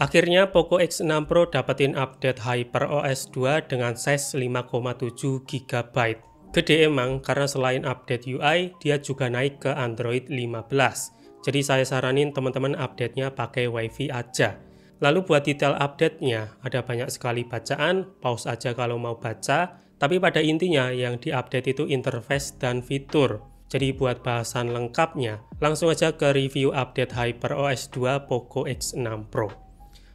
Akhirnya Poco X6 Pro dapetin update HyperOS 2 dengan size 5,7 GB. Gede emang karena selain update UI, dia juga naik ke Android 15. Jadi saya saranin teman-teman update-nya pakai WiFi aja. Lalu buat detail update-nya, ada banyak sekali bacaan, pause aja kalau mau baca, tapi pada intinya yang diupdate itu interface dan fitur. Jadi buat bahasan lengkapnya, langsung aja ke review update HyperOS 2 Poco X6 Pro.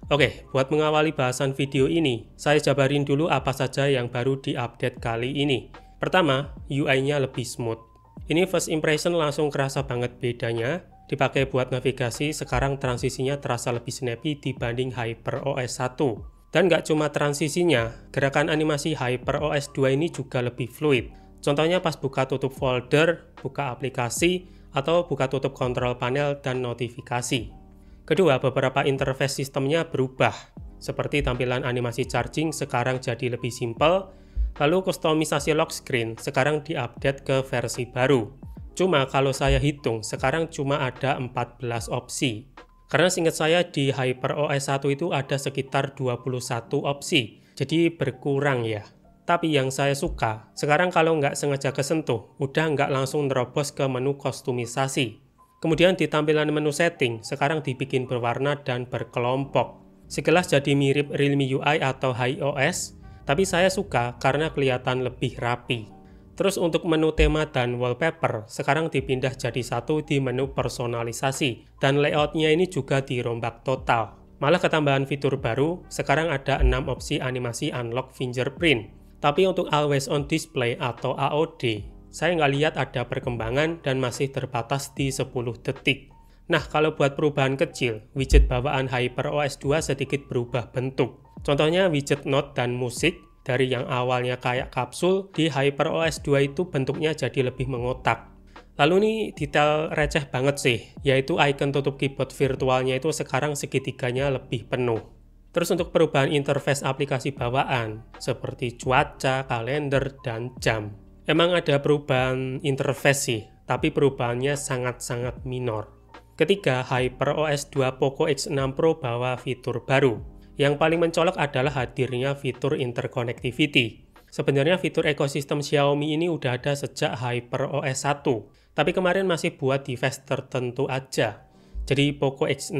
Oke, buat mengawali bahasan video ini, saya jabarin dulu apa saja yang baru diupdate kali ini. Pertama, UI-nya lebih smooth. Ini first impression langsung kerasa banget bedanya. Dipakai buat navigasi, sekarang transisinya terasa lebih snappy dibanding HyperOS 1. Dan nggak cuma transisinya, gerakan animasi HyperOS 2 ini juga lebih fluid. Contohnya pas buka tutup folder, buka aplikasi, atau buka tutup kontrol panel dan notifikasi. Kedua, beberapa interface sistemnya berubah. Seperti tampilan animasi charging sekarang jadi lebih simpel, lalu kustomisasi lock screen sekarang diupdate ke versi baru. Cuma kalau saya hitung, sekarang cuma ada 14 opsi. Karena seingat saya di HyperOS 1 itu ada sekitar 21 opsi, jadi berkurang ya. Tapi yang saya suka, sekarang kalau nggak sengaja kesentuh, udah nggak langsung nerobos ke menu kustomisasi. Kemudian di tampilan menu setting, sekarang dibikin berwarna dan berkelompok. Sekilas jadi mirip Realme UI atau HiOS, tapi saya suka karena kelihatan lebih rapi. Terus untuk menu tema dan wallpaper, sekarang dipindah jadi satu di menu personalisasi, dan layoutnya ini juga dirombak total. Malah ketambahan fitur baru, sekarang ada 6 opsi animasi unlock fingerprint. Tapi untuk Always On Display atau AOD, saya nggak lihat ada perkembangan dan masih terbatas di 10 detik. Nah, kalau buat perubahan kecil, widget bawaan HyperOS 2 sedikit berubah bentuk. Contohnya widget note dan musik, dari yang awalnya kayak kapsul, di HyperOS 2 itu bentuknya jadi lebih mengotak. Lalu nih detail receh banget sih, yaitu icon tutup keyboard virtualnya itu sekarang segitiganya lebih penuh. Terus untuk perubahan interface aplikasi bawaan, seperti cuaca, kalender, dan jam. Emang ada perubahan interface sih, tapi perubahannya sangat-sangat minor. Ketiga, HyperOS 2 Poco X6 Pro bawa fitur baru. Yang paling mencolok adalah hadirnya fitur interconnectivity. Sebenarnya fitur ekosistem Xiaomi ini udah ada sejak HyperOS 1, tapi kemarin masih buat device tertentu aja. Jadi Poco X6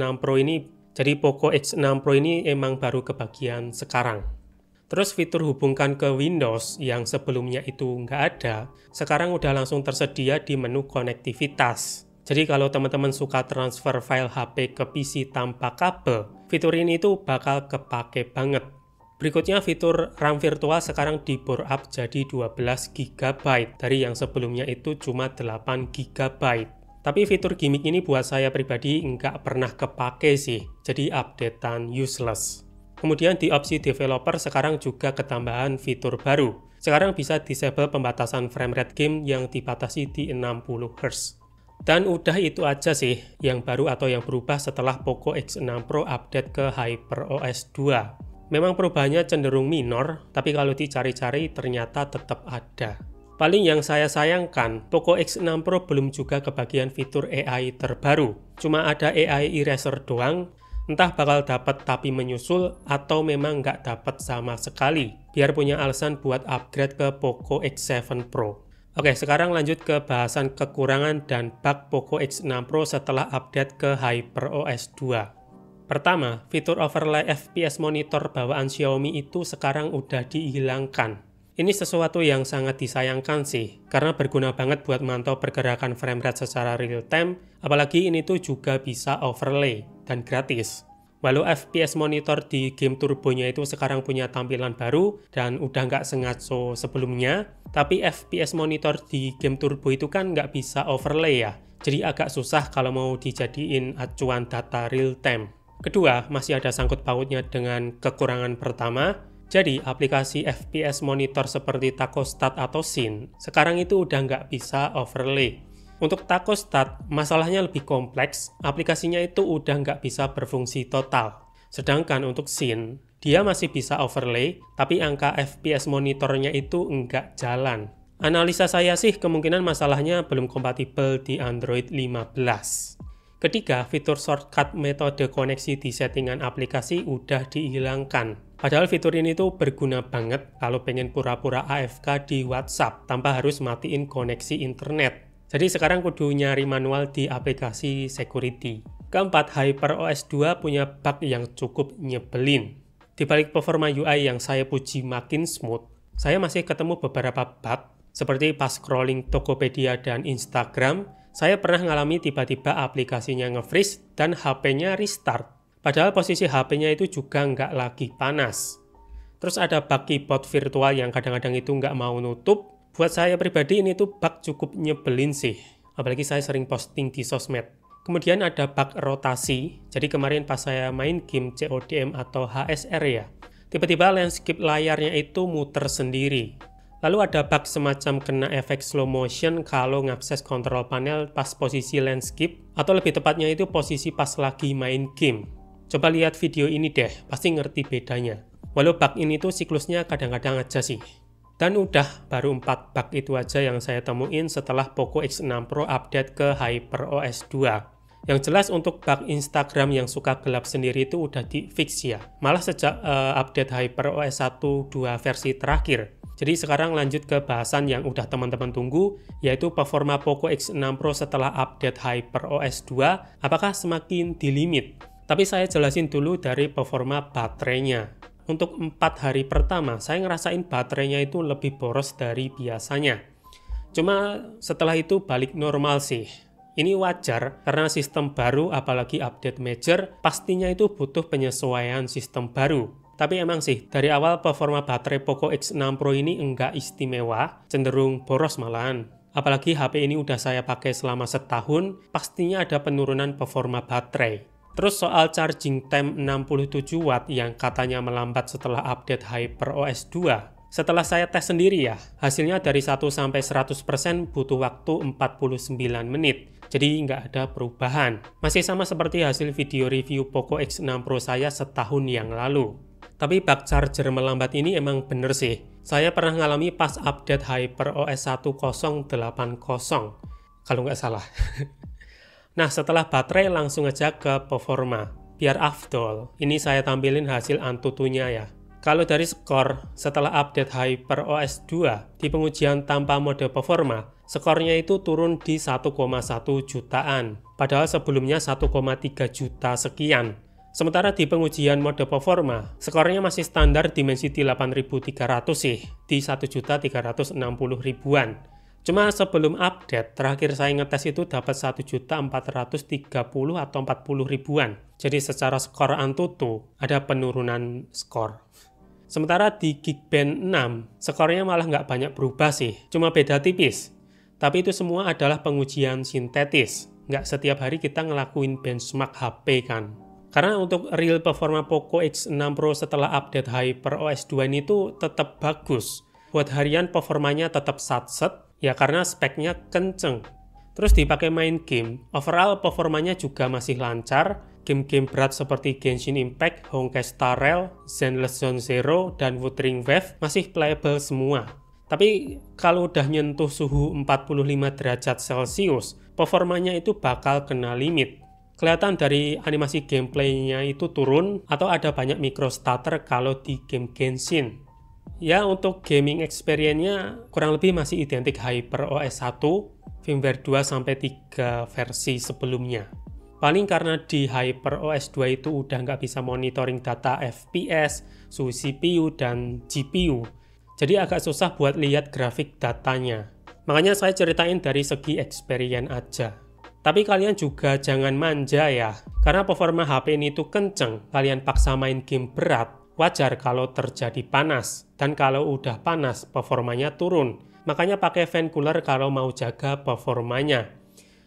Pro ini emang baru kebagian sekarang. Terus fitur hubungkan ke Windows yang sebelumnya itu nggak ada, sekarang udah langsung tersedia di menu konektivitas. Jadi kalau teman-teman suka transfer file HP ke PC tanpa kabel, fitur ini tuh bakal kepake banget. Berikutnya fitur RAM virtual sekarang di bore up jadi 12 GB dari yang sebelumnya itu cuma 8 GB. Tapi fitur gimmick ini buat saya pribadi nggak pernah kepake sih, jadi updatean useless. Kemudian di opsi developer sekarang juga ketambahan fitur baru. Sekarang bisa disable pembatasan frame rate game yang dibatasi di 60 Hz. Dan udah itu aja sih yang baru atau yang berubah setelah Poco X6 Pro update ke HyperOS 2. Memang perubahannya cenderung minor, tapi kalau dicari-cari ternyata tetap ada. Paling yang saya sayangkan, Poco X6 Pro belum juga kebagian fitur AI terbaru. Cuma ada AI eraser doang. Entah bakal dapat tapi menyusul atau memang nggak dapat sama sekali, biar punya alasan buat upgrade ke Poco X7 Pro. Oke, sekarang lanjut ke bahasan kekurangan dan bug Poco X6 Pro setelah update ke HyperOS 2. Pertama, fitur overlay FPS monitor bawaan Xiaomi itu sekarang udah dihilangkan. Ini sesuatu yang sangat disayangkan sih, karena berguna banget buat mantau pergerakan frame rate secara real time, apalagi ini tuh juga bisa overlay dan gratis. Walau FPS monitor di game turbonya itu sekarang punya tampilan baru dan udah nggak sengaco sebelumnya, tapi FPS monitor di game turbo itu kan nggak bisa overlay ya, jadi agak susah kalau mau dijadiin acuan data real time. Kedua, masih ada sangkut pautnya dengan kekurangan pertama. Jadi, aplikasi FPS monitor seperti Tacostat atau Scene sekarang itu udah nggak bisa overlay. Untuk Tacostat, masalahnya lebih kompleks, aplikasinya itu udah nggak bisa berfungsi total. Sedangkan untuk Scene, dia masih bisa overlay, tapi angka FPS monitornya itu nggak jalan. Analisa saya sih kemungkinan masalahnya belum kompatibel di Android 15. Ketiga, fitur shortcut metode koneksi di settingan aplikasi udah dihilangkan. Padahal fitur ini tuh berguna banget kalau pengen pura-pura AFK di WhatsApp tanpa harus matiin koneksi internet. Jadi sekarang kudu nyari manual di aplikasi security. Keempat, HyperOS 2 punya bug yang cukup nyebelin. Di balik performa UI yang saya puji makin smooth, saya masih ketemu beberapa bug, seperti pas scrolling Tokopedia dan Instagram, saya pernah ngalami tiba-tiba aplikasinya nge-freeze dan HP-nya restart. Padahal posisi HP-nya itu juga nggak lagi panas. Terus ada bug keyboard virtual yang kadang-kadang itu nggak mau nutup. Buat saya pribadi ini tuh bug cukup nyebelin sih. Apalagi saya sering posting di sosmed. Kemudian ada bug rotasi. Jadi kemarin pas saya main game CODM atau HSR ya, tiba-tiba landscape layarnya itu muter sendiri. Lalu ada bug semacam kena efek slow motion kalau ngakses kontrol panel pas posisi landscape, atau lebih tepatnya itu posisi pas lagi main game. Coba lihat video ini deh, pasti ngerti bedanya. Walau bug ini tuh siklusnya kadang-kadang aja sih. Dan udah, baru 4 bug itu aja yang saya temuin setelah Poco X6 Pro update ke HyperOS 2. Yang jelas untuk bug Instagram yang suka gelap sendiri itu udah di-fix ya. Malah sejak update HyperOS 1.2 versi terakhir. Jadi sekarang lanjut ke bahasan yang udah teman-teman tunggu, yaitu performa Poco X6 Pro setelah update HyperOS 2, apakah semakin dilimit? Tapi saya jelasin dulu dari performa baterainya. Untuk 4 hari pertama, saya ngerasain baterainya itu lebih boros dari biasanya. Cuma setelah itu balik normal sih. Ini wajar, karena sistem baru, apalagi update major, pastinya itu butuh penyesuaian sistem baru. Tapi emang sih, dari awal performa baterai Poco X6 Pro ini enggak istimewa, cenderung boros malahan. Apalagi HP ini udah saya pakai selama setahun, pastinya ada penurunan performa baterai. Terus soal charging time 67 Watt yang katanya melambat setelah update HyperOS 2. Setelah saya tes sendiri ya, hasilnya dari 1-100% butuh waktu 49 menit. Jadi nggak ada perubahan. Masih sama seperti hasil video review Poco X6 Pro saya setahun yang lalu. Tapi bug charger melambat ini emang bener sih. Saya pernah ngalami pas update HyperOS 1080, kalau nggak salah. Nah, setelah baterai langsung aja ke performa. Biar afdol, ini saya tampilin hasil Antutunya ya. Kalau dari skor, setelah update HyperOS 2, di pengujian tanpa mode performa, skornya itu turun di 1,1 jutaan. Padahal sebelumnya 1,3 juta sekian. Sementara di pengujian mode performa, skornya masih standar Dimensity 8300 sih, di 1.360.000-an. Cuma sebelum update, terakhir saya ngetes itu dapat 1.430 atau 40.000-an. Jadi secara skor Antutu, ada penurunan skor. Sementara di Geekbench 6, skornya malah nggak banyak berubah sih, cuma beda tipis. Tapi itu semua adalah pengujian sintetis. Nggak setiap hari kita ngelakuin benchmark HP kan. Karena untuk real performa Poco X6 Pro setelah update HyperOS 2 ini tuh tetap bagus. Buat harian performanya tetap satset, ya karena speknya kenceng. Terus dipakai main game, overall performanya juga masih lancar. Game-game berat seperti Genshin Impact, Honkai Star Rail, Zenless Zone Zero, dan Wuthering Waves masih playable semua. Tapi kalau udah nyentuh suhu 45 derajat Celcius, performanya itu bakal kena limit. Kelihatan dari animasi gameplaynya itu turun, atau ada banyak micro stutter kalau di game Genshin. Ya, untuk gaming experience-nya kurang lebih masih identik HyperOS 1, firmware 2-3 versi sebelumnya. Paling karena di HyperOS 2 itu udah nggak bisa monitoring data FPS, suhu CPU, dan GPU. Jadi agak susah buat lihat grafik datanya. Makanya saya ceritain dari segi experience aja. Tapi kalian juga jangan manja ya, karena performa HP ini tuh kenceng. Kalian paksa main game berat, wajar kalau terjadi panas. Dan kalau udah panas, performanya turun. Makanya pakai fan cooler kalau mau jaga performanya.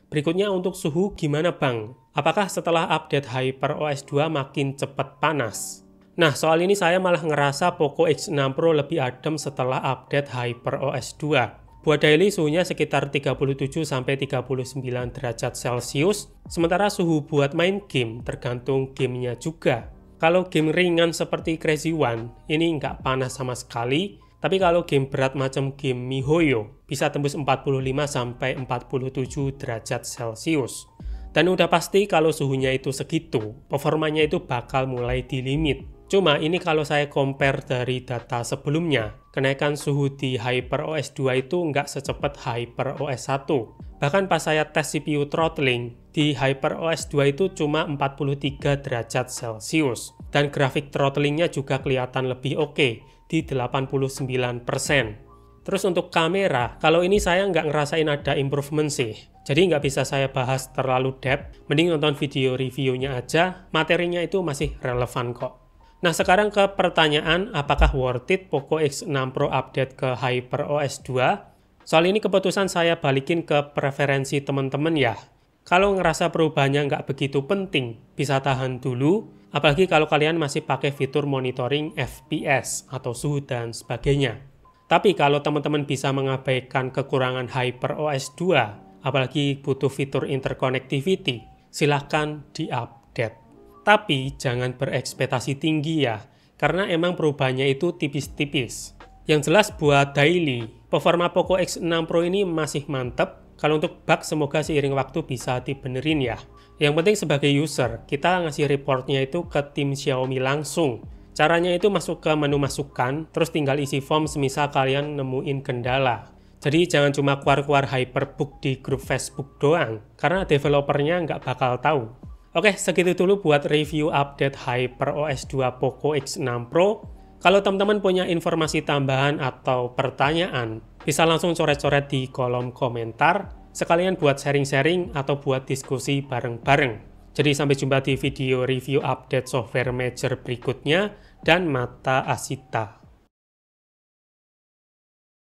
Berikutnya untuk suhu gimana bang? Apakah setelah update HyperOS 2 makin cepat panas? Nah, soal ini saya malah ngerasa Poco X6 Pro lebih adem setelah update HyperOS 2. Buat daily suhunya sekitar 37-39 derajat Celcius, sementara suhu buat main game tergantung gamenya juga. Kalau game ringan seperti Crazy One, ini nggak panas sama sekali, tapi kalau game berat macam game MiHoYo, bisa tembus 45-47 derajat Celcius. Dan udah pasti kalau suhunya itu segitu, performanya itu bakal mulai di limit. Cuma ini kalau saya compare dari data sebelumnya, kenaikan suhu di HyperOS 2 itu nggak secepat HyperOS 1. Bahkan pas saya tes CPU throttling, di HyperOS 2 itu cuma 43 derajat Celcius. Dan grafik throttlingnya juga kelihatan lebih oke, di 89%. Terus untuk kamera, kalau ini saya nggak ngerasain ada improvement sih. Jadi nggak bisa saya bahas terlalu depth, mending nonton video reviewnya aja, materinya itu masih relevan kok. Nah sekarang ke pertanyaan, apakah worth it Poco X6 Pro update ke HyperOS 2? Soal ini keputusan saya balikin ke preferensi teman-teman ya. Kalau ngerasa perubahannya nggak begitu penting, bisa tahan dulu, apalagi kalau kalian masih pakai fitur monitoring FPS atau suhu dan sebagainya. Tapi kalau teman-teman bisa mengabaikan kekurangan HyperOS 2, apalagi butuh fitur interconnectivity, silahkan di-update. Tapi jangan berekspektasi tinggi ya, karena emang perubahannya itu tipis-tipis. Yang jelas buat daily, performa Poco X6 Pro ini masih mantep. Kalau untuk bug semoga seiring waktu bisa dibenerin ya. Yang penting sebagai user, kita ngasih reportnya itu ke tim Xiaomi langsung. Caranya itu masuk ke menu masukan, terus tinggal isi form semisal kalian nemuin kendala. Jadi jangan cuma keluar-keluar hyperbook di grup Facebook doang, karena developernya nggak bakal tahu. Oke, segitu dulu buat review update HyperOS 2 Poco X6 Pro. Kalau teman-teman punya informasi tambahan atau pertanyaan, bisa langsung coret-coret di kolom komentar, sekalian buat sharing-sharing atau buat diskusi bareng-bareng. Jadi sampai jumpa di video review update software major berikutnya, dan Mata Asita.